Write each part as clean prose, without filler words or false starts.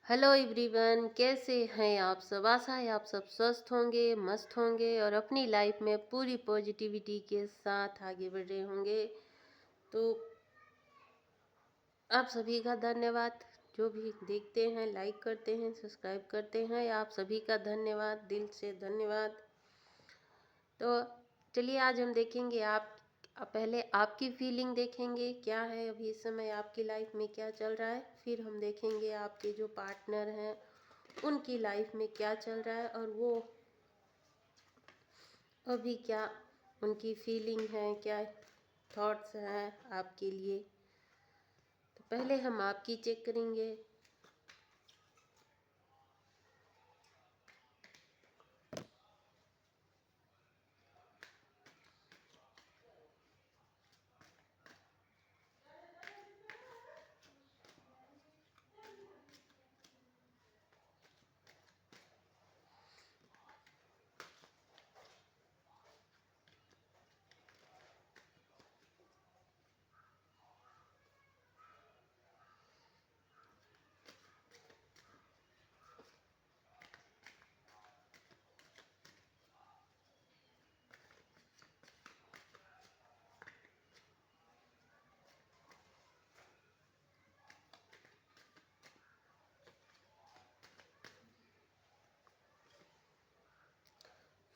Hello everyone, कैसे हैं आप सब। आशा है आप सब स्वस्थ होंगे, मस्त होंगे और अपनी लाइफ में पूरी पॉजिटिविटी के साथ आगे बढ़ रहे होंगे। तो आप सभी का धन्यवाद। जो भी देखते हैं, लाइक करते हैं, सब्सक्राइब करते हैं, आप सभी का धन्यवाद, दिल से धन्यवाद। तो चलिए आज हम देखेंगे पहले आपकी फीलिंग देखेंगे, क्या है अभी इस समय आपकी लाइफ में क्या चल रहा है। फिर हम देखेंगे आपके जो पार्टनर हैं उनकी लाइफ में क्या चल रहा है और वो अभी क्या उनकी फीलिंग है, क्या थॉट्स हैं आपके लिए। तो पहले हम आपकी चेक करेंगे।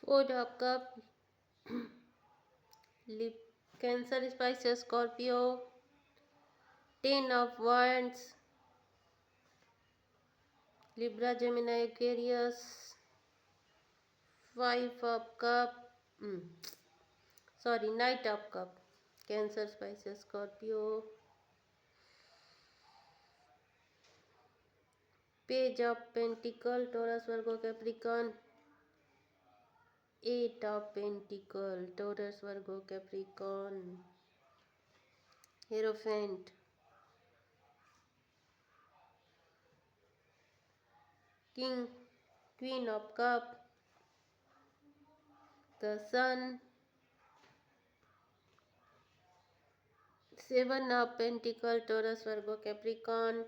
Four of cup, lip, Cancer, Pisces, Scorpio, 10 of wands, Libra, Gemini, Aquarius, 5 of cup, sorry, knight of cup, Cancer, Pisces, Scorpio, page of pentacle, Taurus, Virgo, Capricorn, 8 of pentacle, Taurus, Virgo, Capricorn, hierophant, king, queen of cup, the sun, 7 of pentacle, Taurus, Virgo, Capricorn,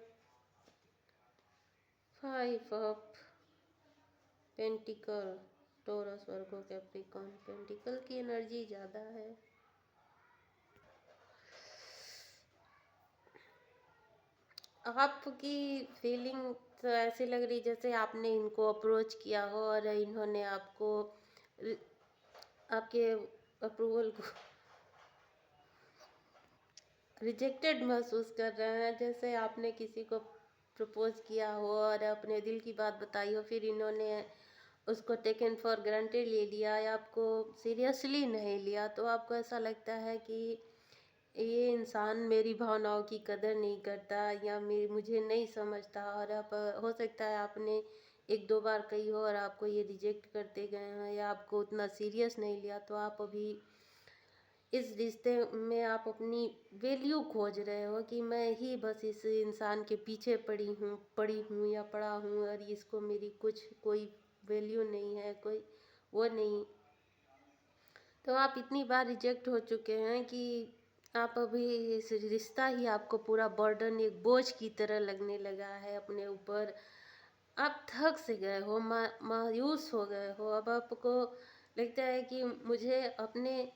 5 of pentacle, Taurus, Virgo, Capricorn. Pentacle की energy ज़्यादा है। आपकी feeling तो ऐसी लग रही जैसे आपने इनको अप्रोच किया हो और इन्होंने आपको आपके अप्रूवल को रिजेक्टेड महसूस कर रहे हैं। जैसे आपने किसी को प्रपोज किया हो और अपने दिल की बात बताई हो, फिर इन्होंने उसको टेकन फॉर ग्रांटेड ले लिया या आपको सीरियसली नहीं लिया, तो आपको ऐसा लगता है कि ये इंसान मेरी भावनाओं की कदर नहीं करता या मेरी मुझे नहीं समझता। और आप हो सकता है आपने एक दो बार कही हो और आपको ये रिजेक्ट करते गए हैं या आपको उतना सीरियस नहीं लिया, तो आप अभी इस रिश्ते में आप अपनी वैल्यू खोज रहे हो कि मैं ही बस इस इंसान के पीछे पड़ी हूँ या पड़ा हूँ और इसको मेरी कुछ कोई वैल्यू नहीं है, कोई वो नहीं। तो आप इतनी बार रिजेक्ट हो चुके हैं कि आप अभी इस रिश्ता ही आपको पूरा बर्डन, एक बोझ की तरह लगने लगा है अपने ऊपर। आप थक से गए हो, मायूस हो गए हो। अब आपको लगता है कि मुझे अपने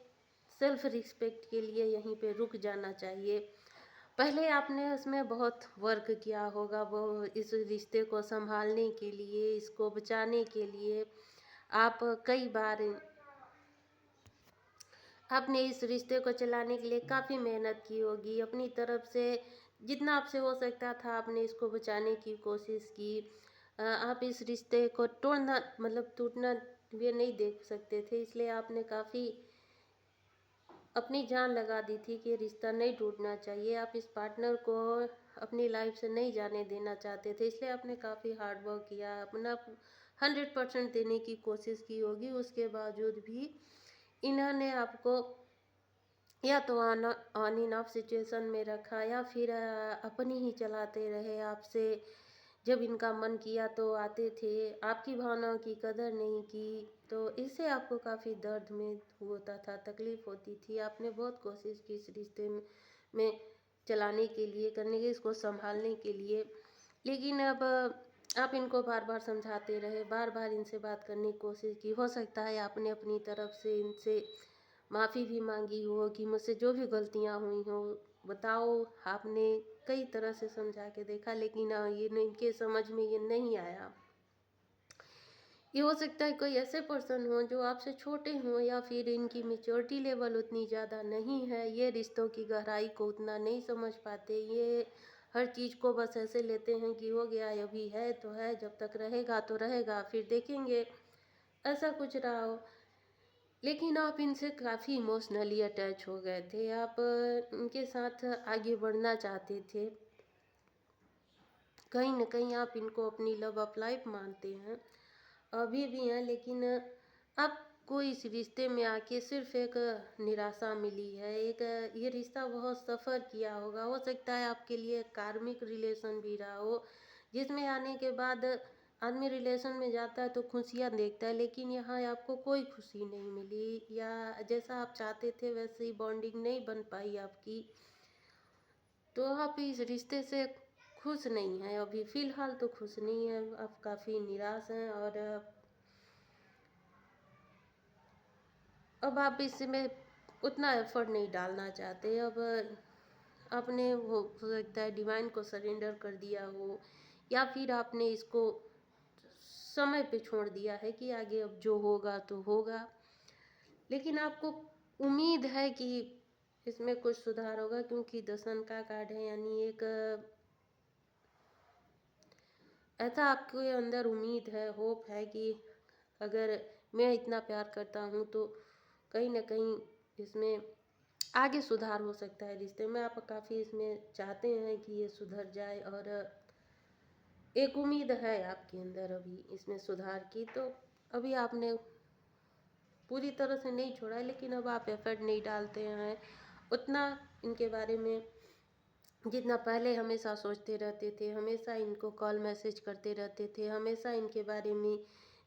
सेल्फ रिस्पेक्ट के लिए यहीं पे रुक जाना चाहिए। पहले आपने उसमें बहुत वर्क किया होगा, वो इस रिश्ते को संभालने के लिए, इसको बचाने के लिए आप कई बार आपने इस रिश्ते को चलाने के लिए काफ़ी मेहनत की होगी अपनी तरफ से। जितना आपसे हो सकता था आपने इसको बचाने की कोशिश की। आप इस रिश्ते को तोड़ना मतलब टूटना ये नहीं देख सकते थे, इसलिए आपने काफ़ी अपनी जान लगा दी थी कि रिश्ता नहीं टूटना चाहिए। आप इस पार्टनर को अपनी लाइफ से नहीं जाने देना चाहते थे, इसलिए आपने काफ़ी हार्ड वर्क किया, अपना 100% देने की कोशिश की होगी। उसके बावजूद भी इन्होंने आपको या तो ऑन एंड ऑफ सिचुएशन में रखा या फिर अपनी ही चलाते रहे आपसे। जब इनका मन किया तो आते थे, आपकी भावनाओं की कदर नहीं की, तो इससे आपको काफ़ी दर्द में होता था, तकलीफ होती थी। आपने बहुत कोशिश की इस रिश्ते में चलाने के लिए, करने के, इसको संभालने के लिए। लेकिन अब आप इनको बार बार समझाते रहे, बार बार इनसे बात करने की कोशिश की, हो सकता है आपने अपनी तरफ से इनसे माफ़ी भी मांगी हो कि मुझसे जो भी गलतियाँ हुई हो बताओ। आपने कई तरह से समझा के देखा, लेकिन ये इनके समझ में ये नहीं आया। ये हो सकता है कोई ऐसे पर्सन हो जो आपसे छोटे हों, या फिर इनकी मैच्योरिटी लेवल उतनी ज़्यादा नहीं है, ये रिश्तों की गहराई को उतना नहीं समझ पाते। ये हर चीज़ को बस ऐसे लेते हैं कि हो गया, अभी है तो है, जब तक रहेगा तो रहेगा, फिर देखेंगे, ऐसा कुछ रहा हो। लेकिन आप इनसे काफ़ी इमोशनली अटैच हो गए थे, आप इनके साथ आगे बढ़ना चाहते थे। कहीं न कहीं आप इनको अपनी लव ऑफ लाइफ मानते हैं, अभी भी हैं, लेकिन आपको इस रिश्ते में आके सिर्फ एक निराशा मिली है। एक ये रिश्ता बहुत सफ़र किया होगा, हो सकता है आपके लिए कार्मिक रिलेशन भी रहा हो, जिसमें आने के बाद आदमी रिलेशन में जाता है तो खुशियाँ देखता है, लेकिन यहाँ आपको कोई खुशी नहीं मिली, या जैसा आप चाहते थे वैसी बॉन्डिंग नहीं बन पाई आपकी। तो आप इस रिश्ते से खुश नहीं हैं, अभी फ़िलहाल तो खुश नहीं हैं, आप काफ़ी निराश हैं, और अब आप इसमें उतना एफर्ट नहीं डालना चाहते। अब आपने हो सकता है डिवाइन को सरेंडर कर दिया हो, या फिर आपने इसको समय पे छोड़ दिया है कि आगे अब जो होगा तो होगा। लेकिन आपको उम्मीद है कि इसमें कुछ सुधार होगा, क्योंकि दसन का कार्ड है, यानी एक ऐसा आपके अंदर उम्मीद है, होप है कि अगर मैं इतना प्यार करता हूँ तो कहीं न कहीं इसमें आगे सुधार हो सकता है रिश्ते में। आप काफ़ी इसमें चाहते हैं कि ये सुधर जाए, और एक उम्मीद है आपके अंदर अभी इसमें सुधार की। तो अभी आपने पूरी तरह से नहीं छोड़ा है, लेकिन अब आप एफर्ट नहीं डालते हैं उतना इनके बारे में, जितना पहले हमेशा सोचते रहते थे, हमेशा इनको कॉल मैसेज करते रहते थे, हमेशा इनके बारे में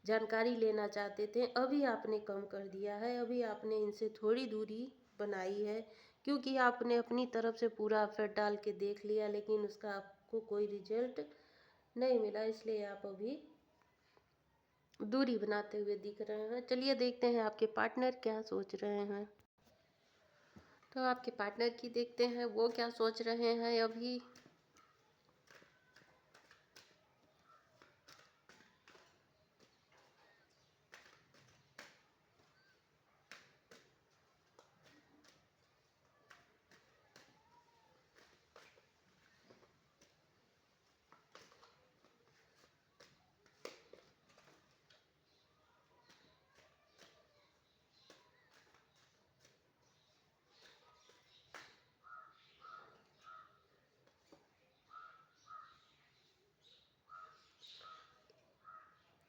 जानकारी लेना चाहते थे। अभी आपने कम कर दिया है, अभी आपने इनसे थोड़ी दूरी बनाई है, क्योंकि आपने अपनी तरफ से पूरा एफर्ट डाल के देख लिया, लेकिन उसका आपको कोई रिजल्ट नहीं मिला, इसलिए आप अभी दूरी बनाते हुए दिख रहे हैं। चलिए देखते हैं आपके पार्टनर क्या सोच रहे हैं। तो आपके पार्टनर की देखते हैं वो क्या सोच रहे हैं अभी।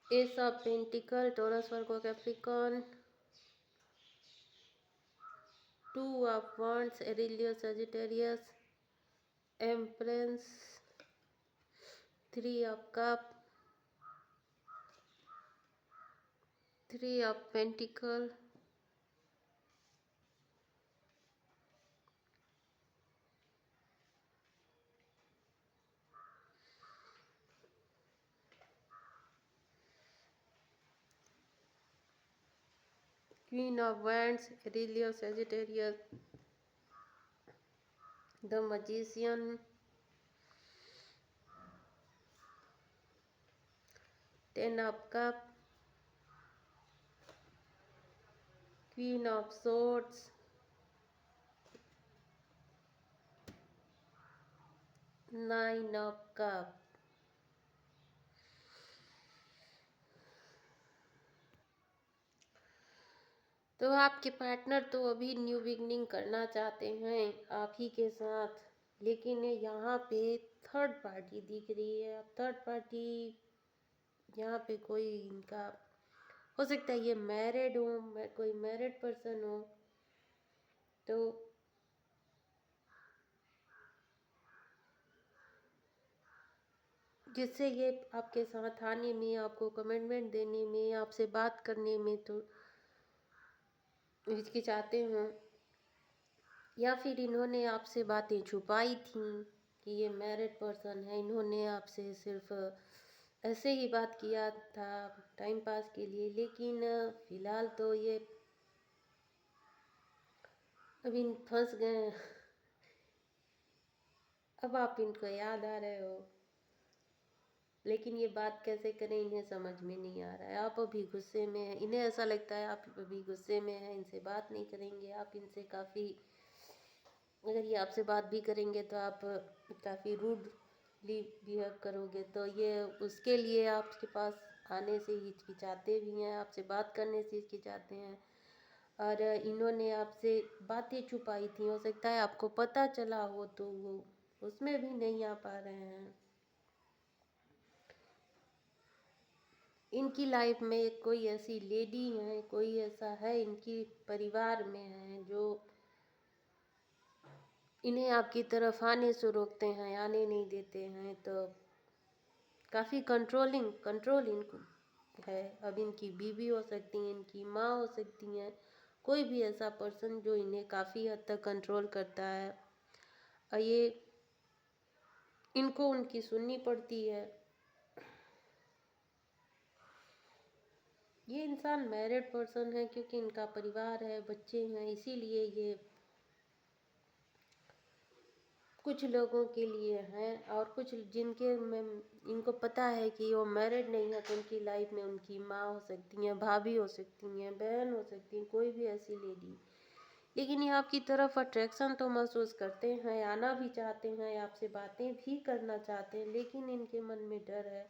Ace of pentacle, Taurus, Virgo, Capricorn, two of wands, एरिलियो, Sagittarius, empress, three of cup, three of pentacle, queen of wands, एरिलियो, Sagittarius, the magician, ten of cup, queen of swords, nine of cup. तो आपके partner तो अभी new beginning करना चाहते हैं आप ही के साथ, लेकिन यहाँ पे थर्ड पार्टी दिख रही है। थर्ड पार्टी यहाँ पे कोई इनका हो सकता है, ये मैरिड हो, कोई मैरिड पर्सन हो, तो जिससे ये आपके साथ आने में, आपको कमिटमेंट देने में, आपसे बात करने में तो हिचकिचाते हों, या फिर इन्होंने आपसे बातें छुपाई थी कि ये मैरिड पर्सन है, इन्होंने आपसे सिर्फ ऐसे ही बात किया था टाइम पास के लिए, लेकिन फिलहाल तो ये अभी फंस गए हैं। अब आप इनको याद आ रहे हो, लेकिन ये बात कैसे करें इन्हें समझ में नहीं आ रहा है। आप अभी गुस्से में हैं, इन्हें ऐसा लगता है आप अभी गुस्से में हैं, इनसे बात नहीं करेंगे। आप इनसे काफ़ी, अगर ये आपसे बात भी करेंगे तो आप काफ़ी रूडली बिहेव करोगे, तो ये उसके लिए आपके पास आने से हिचकिचाते भी हैं, आपसे बात करने से हिचकिचाते हैं। और इन्होंने आपसे बातें छुपाई थी, हो सकता है आपको पता चला हो, तो वो उसमें भी नहीं आ पा रहे हैं। इनकी लाइफ में कोई ऐसी लेडी है, कोई ऐसा है इनकी परिवार में है जो इन्हें आपकी तरफ आने से रोकते हैं, आने नहीं देते हैं। तो काफ़ी कंट्रोल इनको है। अब इनकी बीवी हो सकती हैं, इनकी माँ हो सकती हैं, कोई भी ऐसा पर्सन जो इन्हें काफ़ी हद तक कंट्रोल करता है, और ये इनको उनकी सुननी पड़ती है। ये इंसान मैरिड पर्सन है, क्योंकि इनका परिवार है, बच्चे हैं, इसीलिए ये कुछ लोगों के लिए हैं। और कुछ जिनके में इनको पता है कि वो मैरिड नहीं है, तो उनकी लाइफ में उनकी माँ हो सकती हैं, भाभी हो सकती हैं, बहन हो सकती हैं, कोई भी ऐसी लेडी। लेकिन ये आपकी तरफ अट्रैक्शन तो महसूस करते हैं, आना भी चाहते हैं, आपसे बातें भी करना चाहते हैं, लेकिन इनके मन में डर है।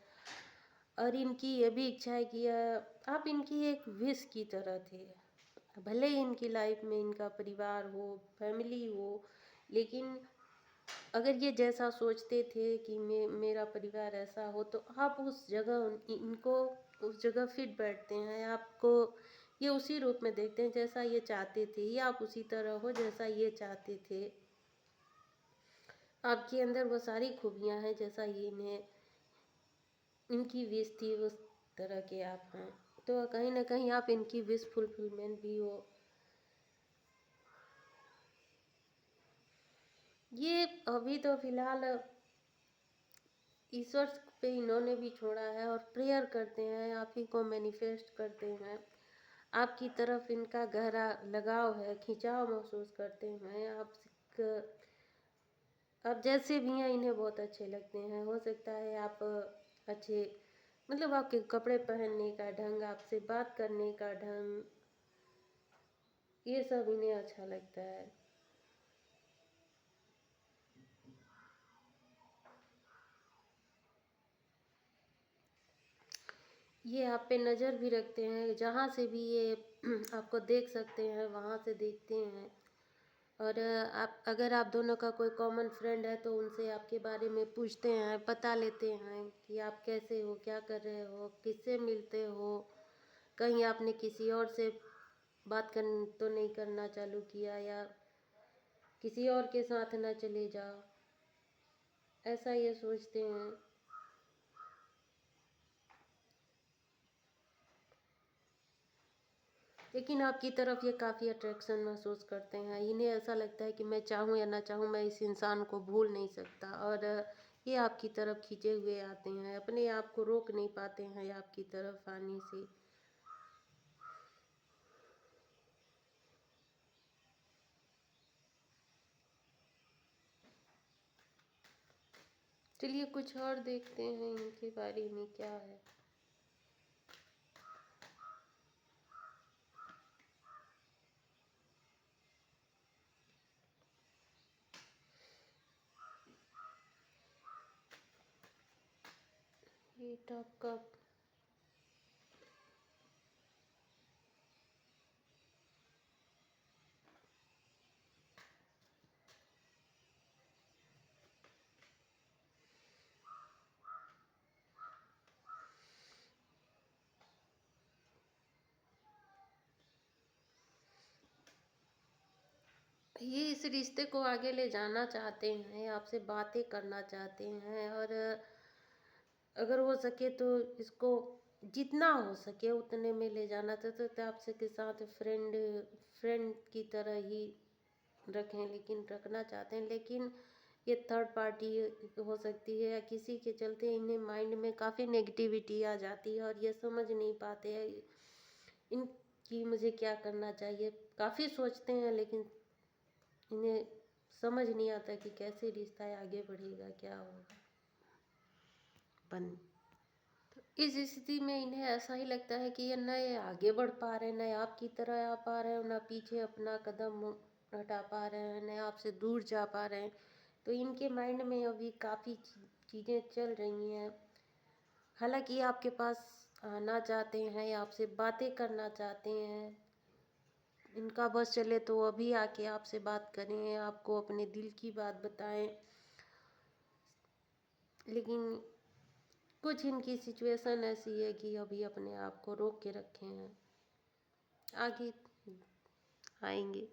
और इनकी ये भी इच्छा है कि आप इनकी एक विश की तरह थे। भले ही इनकी लाइफ में इनका परिवार हो, फैमिली हो, लेकिन अगर ये जैसा सोचते थे कि मेरा परिवार ऐसा हो, तो आप उस जगह इनको उस जगह फिट बैठते हैं। आपको ये उसी रूप में देखते हैं जैसा ये चाहते थे, या आप उसी तरह हो जैसा ये चाहते थे। आपके अंदर वो सारी खूबियां हैं जैसा ये इन्हें इनकी विश थी, उस तरह के आप हैं। तो कहीं ना कहीं आप इनकी विश फुलफिलमेंट भी हो। ये अभी तो फिलहाल ईश्वर पे इन्होंने भी छोड़ा है, और प्रेयर करते हैं, आप ही को मैनिफेस्ट करते हैं। आपकी तरफ इनका गहरा लगाव है, खिंचाव महसूस करते हैं। आप जैसे भी हैं इन्हें बहुत अच्छे लगते हैं। हो सकता है आप अच्छे, मतलब आपके कपड़े पहनने का ढंग, आपसे बात करने का ढंग, ये सब इन्हें अच्छा लगता है। ये आप पे नज़र भी रखते हैं, जहाँ से भी ये आपको देख सकते हैं वहाँ से देखते हैं। और आप, अगर आप दोनों का कोई कॉमन फ्रेंड है तो उनसे आपके बारे में पूछते हैं, पता लेते हैं कि आप कैसे हो, क्या कर रहे हो, किससे मिलते हो, कहीं आपने किसी और से बात कर तो नहीं करना चालू किया, या किसी और के साथ ना चले जाओ, ऐसा ये सोचते हैं। लेकिन आपकी तरफ ये काफ़ी अट्रैक्शन महसूस करते हैं। इन्हें ऐसा लगता है कि मैं चाहूँ या ना चाहूँ, मैं इस इंसान को भूल नहीं सकता। और ये आपकी तरफ खींचे हुए आते हैं, अपने आप को रोक नहीं पाते हैं आपकी तरफ आने से। चलिए कुछ और देखते हैं इनके बारे में क्या है। ये टॉप का ये इस रिश्ते को आगे ले जाना चाहते हैं, आपसे बातें करना चाहते हैं। और अगर हो सके तो इसको जितना हो सके उतने में ले जाना चाहते थे, आपसे के साथ फ्रेंड फ्रेंड की तरह ही रखें, लेकिन रखना चाहते हैं। लेकिन ये थर्ड पार्टी हो सकती है, या किसी के चलते इन्हें माइंड में काफ़ी नेगेटिविटी आ जाती है और ये समझ नहीं पाते हैं इनकी मुझे क्या करना चाहिए। काफ़ी सोचते हैं लेकिन इन्हें समझ नहीं आता कि कैसे रिश्ता आगे बढ़ेगा, क्या होगा। बन तो इस स्थिति में इन्हें ऐसा ही लगता है कि ये न ये आगे बढ़ पा रहे हैं, न आपकी तरह आ पा रहे हैं, न पीछे अपना कदम हटा पा रहे हैं, न आपसे दूर जा पा रहे हैं। तो इनके माइंड में अभी काफ़ी चीज़ें चल रही हैं। हालांकि ये आपके पास आना चाहते हैं या आपसे बातें करना चाहते हैं, इनका बस चले तो अभी आके आपसे बात करें, आपको अपने दिल की बात बताएं। लेकिन कुछ इनकी सिचुएशन ऐसी है कि अभी अपने आप को रोक के रखे हैं, आगे आएंगे।